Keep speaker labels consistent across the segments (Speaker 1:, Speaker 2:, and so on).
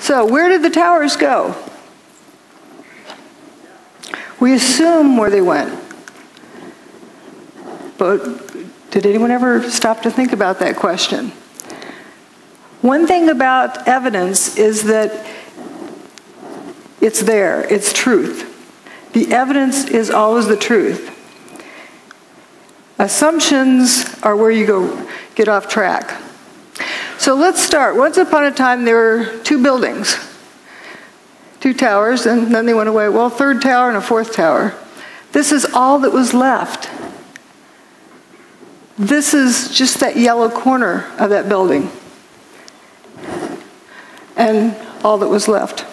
Speaker 1: So where did the towers go? We assume where they went. But did anyone ever stop to think about that question? One thing about evidence is that it's there, it's truth. The evidence is always the truth. Assumptions are where you get off track. So let's start. Once upon a time, there were two buildings, two towers, and then they went away. Well, third tower and a fourth tower. This is all that was left. This is just that yellow corner of that building, and all that was left.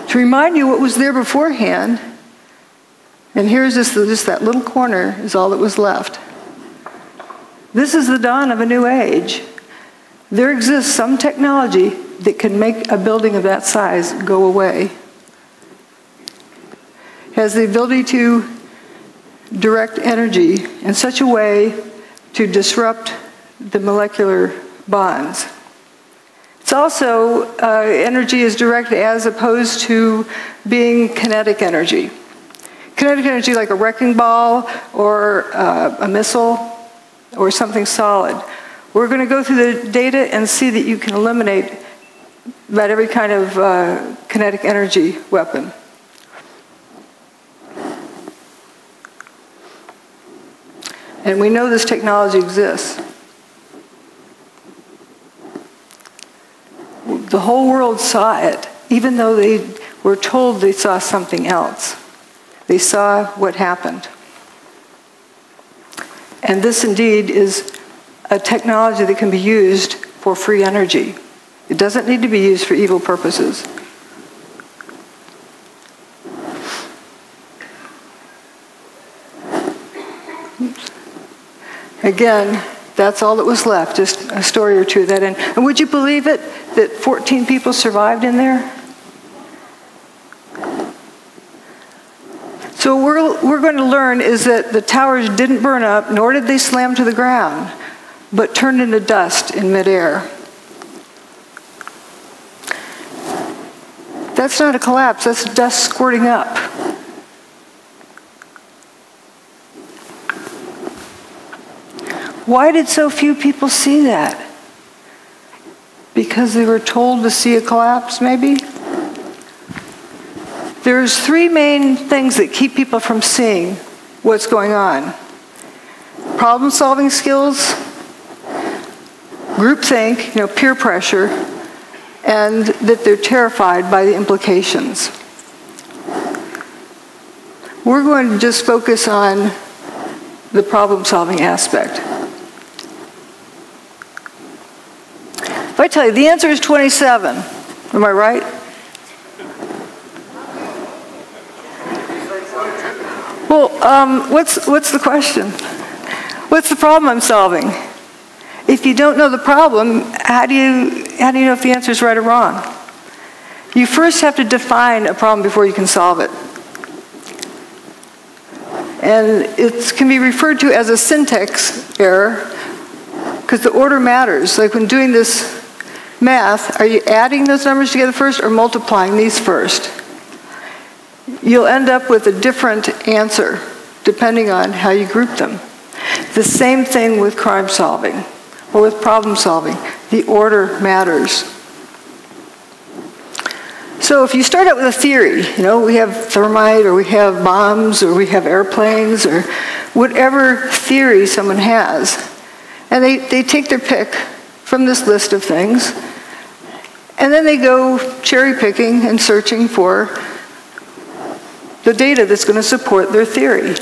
Speaker 1: To remind you what was there beforehand, and here's just that little corner is all that was left. This is the dawn of a new age. There exists some technology that can make a building of that size go away. It has the ability to direct energy in such a way to disrupt the molecular bonds. It's also, energy is directed as opposed to being kinetic energy. Kinetic energy like a wrecking ball or a missile or something solid. We're going to go through the data and see that you can eliminate about every kind of kinetic energy weapon. And we know this technology exists. The whole world saw it, even though they were told they saw something else. They saw what happened. And this indeed is a technology that can be used for free energy. It doesn't need to be used for evil purposes. Oops. Again, that's all that was left, just a story or two of that. And would you believe it, that 14 people survived in there? So what we're going to learn is that the towers didn't burn up, nor did they slam to the ground, but turned into dust in midair. That's not a collapse, that's dust squirting up. Why did so few people see that? Because they were told to see a collapse, maybe? There's three main things that keep people from seeing what's going on. Problem-solving skills, groupthink, peer pressure, and that they're terrified by the implications. We're going to just focus on the problem-solving aspect. If I tell you the answer is 27, am I right? Well, what's the question? What's the problem I'm solving? If you don't know the problem, how do you know if the answer is right or wrong? You first have to define a problem before you can solve it. And it can be referred to as a syntax error because the order matters. Like when doing this math, are you adding those numbers together first or multiplying these first? You'll end up with a different answer depending on how you group them. The same thing with crime solving or with problem solving. The order matters. So if you start out with a theory, we have thermite or we have bombs or we have airplanes or whatever theory someone has, and they take their pick from this list of things, and then they go cherry picking and searching for the data that's going to support their theory.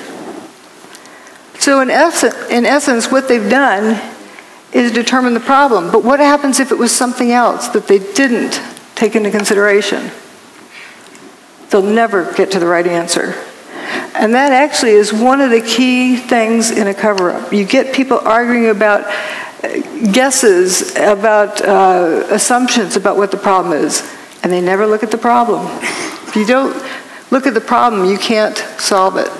Speaker 1: So in essence, what they've done is determine the problem. But what happens if it was something else that they didn't take into consideration? They'll never get to the right answer. And that actually is one of the key things in a cover-up. You get people arguing about guesses, about assumptions about what the problem is, and they never look at the problem. If you don't look at the problem, you can't solve it.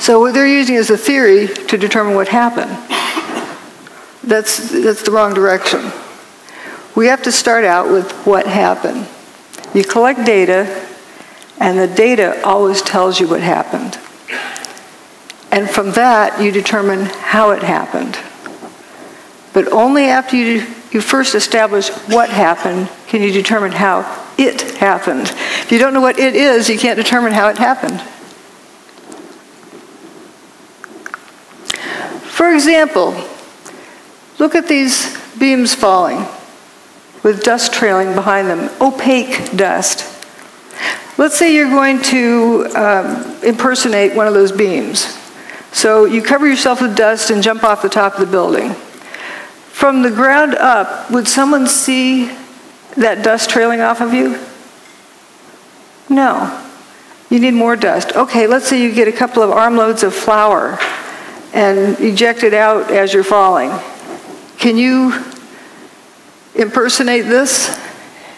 Speaker 1: So what they're using is a theory to determine what happened. that's the wrong direction. We have to start out with what happened. You collect data, and the data always tells you what happened. And from that, you determine how it happened. But only after you first establish what happened can you determine how it happened. If you don't know what it is, you can't determine how it happened. For example, look at these beams falling with dust trailing behind them, opaque dust. Let's say you're going to impersonate one of those beams. So you cover yourself with dust and jump off the top of the building. From the ground up, would someone see that dust trailing off of you? No. You need more dust. Okay, let's say you get a couple of armloads of flour and eject it out as you're falling. Can you impersonate this?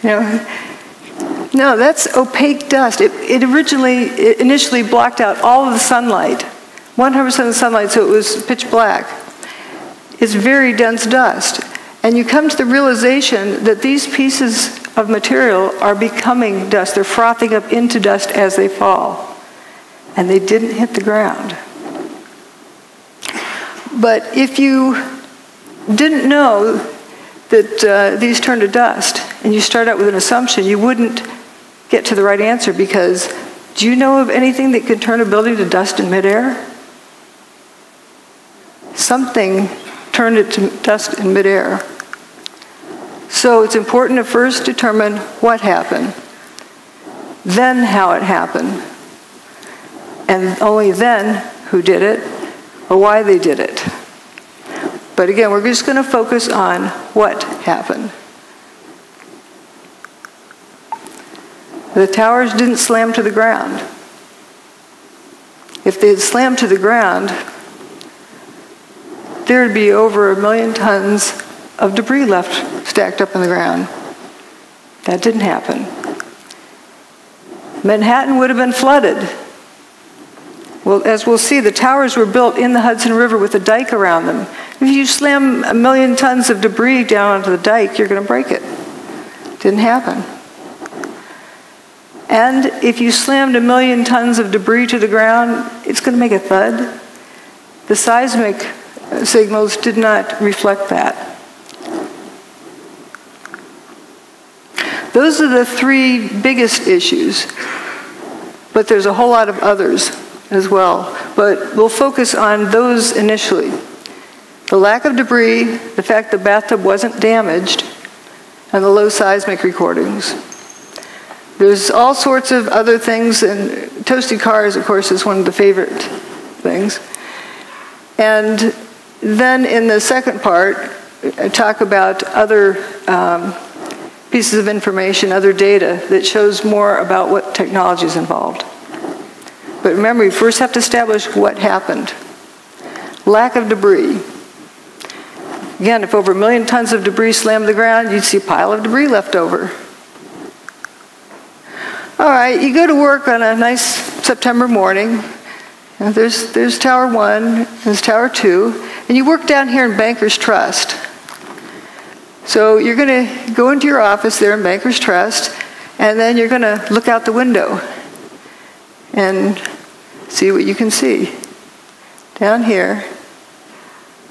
Speaker 1: No, that's opaque dust. It initially blocked out all of the sunlight, 100% of the sunlight, so it was pitch black. It's very dense dust. And you come to the realization that these pieces of material are becoming dust. They're frothing up into dust as they fall. And they didn't hit the ground. But if you didn't know that these turn to dust, and you start out with an assumption, you wouldn't get to the right answer, because do you know of anything that could turn a building to dust in midair? Something turned it to dust in midair. So it's important to first determine what happened, then how it happened, and only then who did it or why they did it. But again, we're just going to focus on what happened. The towers didn't slam to the ground. If they had slammed to the ground, there would be over 1 million tons of debris left stacked up in the ground. That didn't happen. Manhattan would have been flooded. Well, as we'll see, the towers were built in the Hudson River with a dike around them. If you slam 1 million tons of debris down onto the dike, you're going to break it. Didn't happen. And if you slammed 1 million tons of debris to the ground, it's going to make a thud. The seismic signals did not reflect that. Those are the 3 biggest issues, but there's a whole lot of others as well. But we'll focus on those initially. The lack of debris, the fact the bathtub wasn't damaged, and the low seismic recordings. There's all sorts of other things, and toasted cars, of course, is one of the favorite things. And then in the second part, I talk about other pieces of information, other data that shows more about what technology is involved. But remember, you first have to establish what happened. Lack of debris. Again, if over 1 million tons of debris slammed the ground, you'd see a pile of debris left over. All right, you go to work on a nice September morning. And there's Tower 1, there's Tower 2, and you work down here in Bankers Trust. So you're going to go into your office there in Bankers Trust, and then you're going to look out the window and see what you can see. Down here,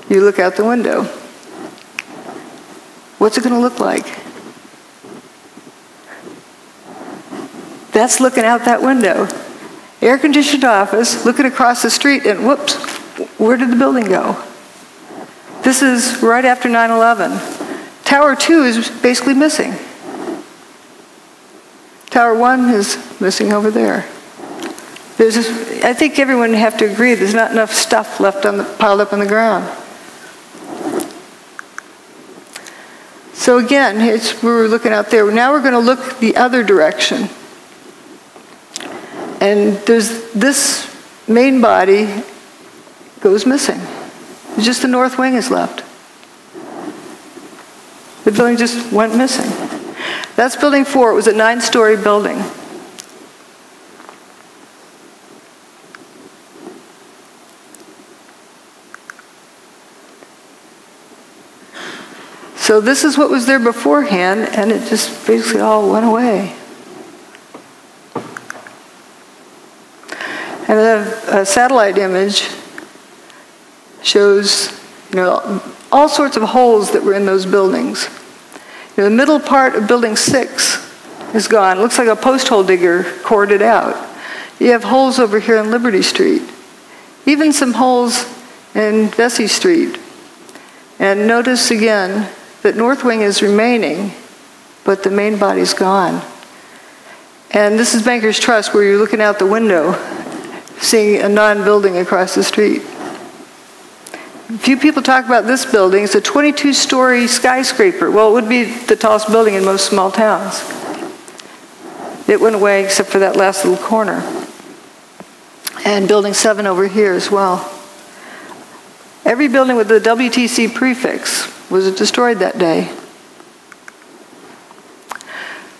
Speaker 1: you look out the window. What's it going to look like? That's looking out that window. Air-conditioned office, looking across the street, and whoops, where did the building go? This is right after 9/11. Tower 2 is basically missing. Tower 1 is missing over there. I think everyone would have to agree there's not enough stuff left piled up on the ground. So again, we were looking out there. Now we're going to look the other direction. And there's this main body goes missing. Just the north wing is left. The building just went missing. That's building 4. It was a 9-story building. So this is what was there beforehand, and it just basically all went away. And a satellite image shows, all sorts of holes that were in those buildings. The middle part of Building 6 is gone. It looks like a post hole digger cored it out. You have holes over here on Liberty Street. Even some holes in Vesey Street. And notice again that North Wing is remaining, but the main body's gone. And this is Bankers Trust, where you're looking out the window, seeing a non-building across the street. Few people talk about this building. It's a 22-story skyscraper. Well, it would be the tallest building in most small towns. It went away except for that last little corner. And Building 7 over here as well. Every building with the WTC prefix was destroyed that day.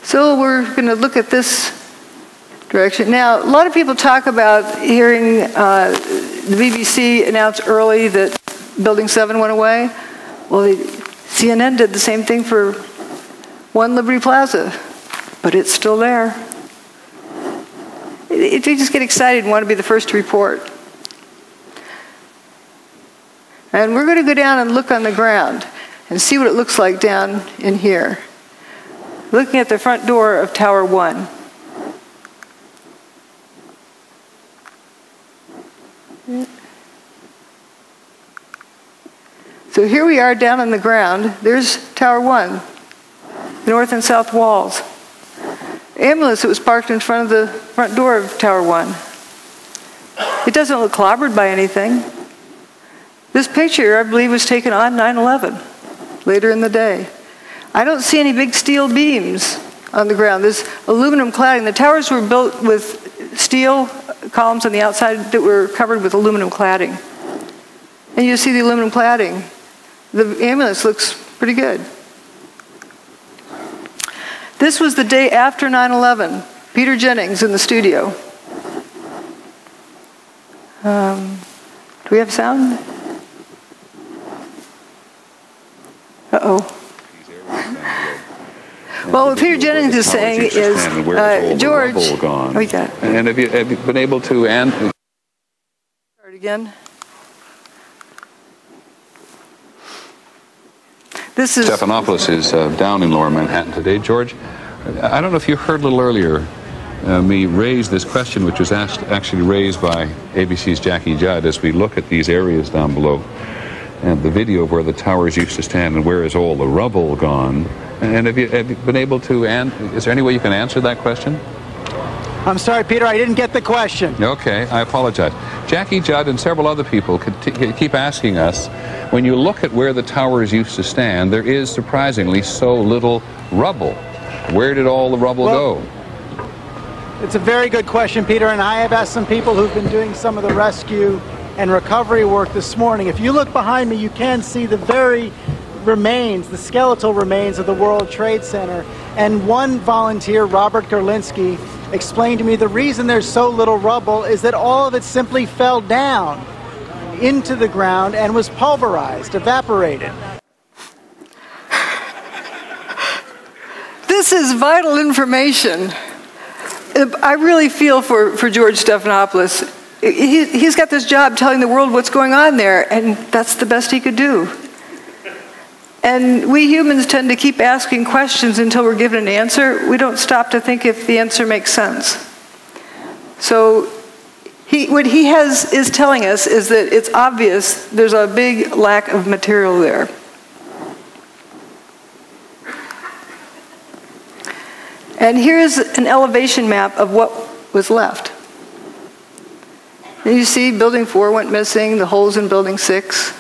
Speaker 1: So we're going to look at this direction. Now, a lot of people talk about hearing the BBC announce early that Building 7 went away. Well, CNN did the same thing for 1 Liberty Plaza, but it's still there. You just get excited and want to be the first to report. And we're going to go down and look on the ground and see what it looks like down in here. Looking at the front door of Tower 1. So here we are down on the ground. There's Tower 1, the north and south walls. Ambulance that was parked in front of the front door of Tower 1. It doesn't look clobbered by anything. This picture, I believe, was taken on 9/11, later in the day. I don't see any big steel beams on the ground. There's aluminum cladding. The towers were built with steel columns on the outside that were covered with aluminum cladding. And you see the aluminum cladding. The ambulance looks pretty good. This was the day after 9/11. Peter Jennings in the studio. Do we have sound? Uh-oh. Well, what Peter Jennings is saying is, George,
Speaker 2: gone.
Speaker 1: Oh, yeah.
Speaker 2: And have you been able to
Speaker 1: Start again. This is
Speaker 2: Stephanopoulos is down in Lower Manhattan today. George, I don't know if you heard a little earlier me raise this question, which was actually raised by ABC's Jackie Judd as we look at these areas down below and the video of where the towers used to stand and where is all the rubble gone. And have you been able to, is there any way you can answer that question?
Speaker 3: I'm sorry, Peter, I didn't get the question.
Speaker 2: Okay, I apologize. Jackie Judd and several other people keep asking us, when you look at where the towers used to stand, there is surprisingly so little rubble. Where did all the rubble go?
Speaker 3: It's a very good question, Peter, and I have asked some people who've been doing some of the rescue and recovery work this morning. If you look behind me, you can see the very remains, the skeletal remains of the World Trade Center. And one volunteer, Robert Gerlinski, explained to me the reason there's so little rubble is that all of it simply fell down into the ground and was pulverized, evaporated.
Speaker 1: This is vital information. I really feel for George Stephanopoulos. He's got this job telling the world what's going on there, and that's the best he could do. And we humans tend to keep asking questions until we're given an answer. We don't stop to think if the answer makes sense. So what he is telling us is that it's obvious there's a big lack of material there. And here's an elevation map of what was left. And you see Building 4 went missing, the holes in Building 6.